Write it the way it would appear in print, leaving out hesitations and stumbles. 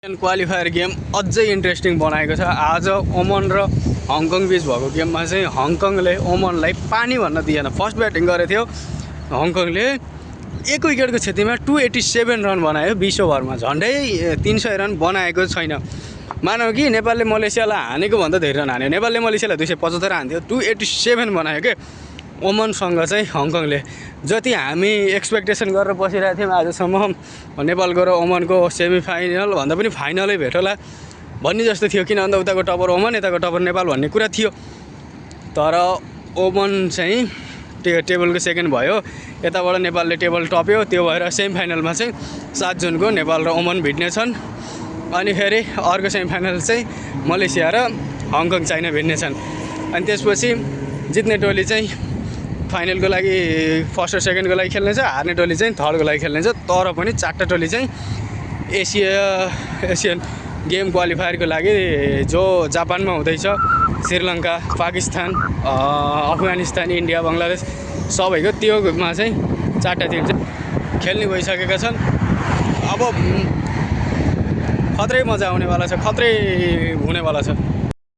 Qualifier game अझै interesting बनाएको छ। आज ओमन र हङकङ बिच भएको गेममा चाहिँ हङकङले ओमनलाई पानी भन्न दिएन। फर्स्ट ब्याटिङ गरेको थियो हङकङले, 1 विकेटको क्षतिमा 287 रन बनायो 20 ओभरमा। झन्डै 300 रन बनाएको छैन। मानव कि नेपालले मलेसियालाई हानेको भन्दा धेरै रन हान्यो। नेपालले मलेसियालाई 275 हान्थ्यो, 287 बनायो के ओमनसँग चाहिँ हङकङले। जति हामी एक्सपेक्टेसन गरेर बसिरहेको थियौँ आजसम्म नेपालको र ओमनको सेमिफाइनल भन्दा पनि फाइनलै भेटोला भन्ने जस्तो थियो। किन भन्दा उताको टपर ओमन, यताको टपर नेपाल भन्ने कुरा थियो। तर ओमन चाहिँ टेबलको सेकेन्ड भयो, यताबाट नेपालले टेबल टप्यो। त्यो भएर सेमिफाइनलमा चाहिँ 7 जुनको नेपाल र ओमन भिड्नेछन्। अनि फेरि अर्को सेमिफाइनल चाहिँ मलेसिया र हङकङ चाइना भिड्नेछन्। अनि त्यसपछि जित्ने टोली चाहिँ फाइनलको लागि फर्स्ट र सेकेन्डको लागि खेल्नेछ, हार्ने टोली चाहिँ थर्डको लागि खेल्नेछ। तर पनि 4टा टोली चाहिँ एसियन गेम क्वालिफायरको लागि जो जापानमा हुँदैछ, श्रीलङ्का, पाकिस्तान, अफगानिस्तान, इन्डिया, बङ्गलादेश सबैको त्योमा चाहिँ 4टा टिम चाहिँ खेल्ने भइसकेका छन्। अब खत्रै मजा आउनेवाला छ, खत्रै हुनेवाला छ।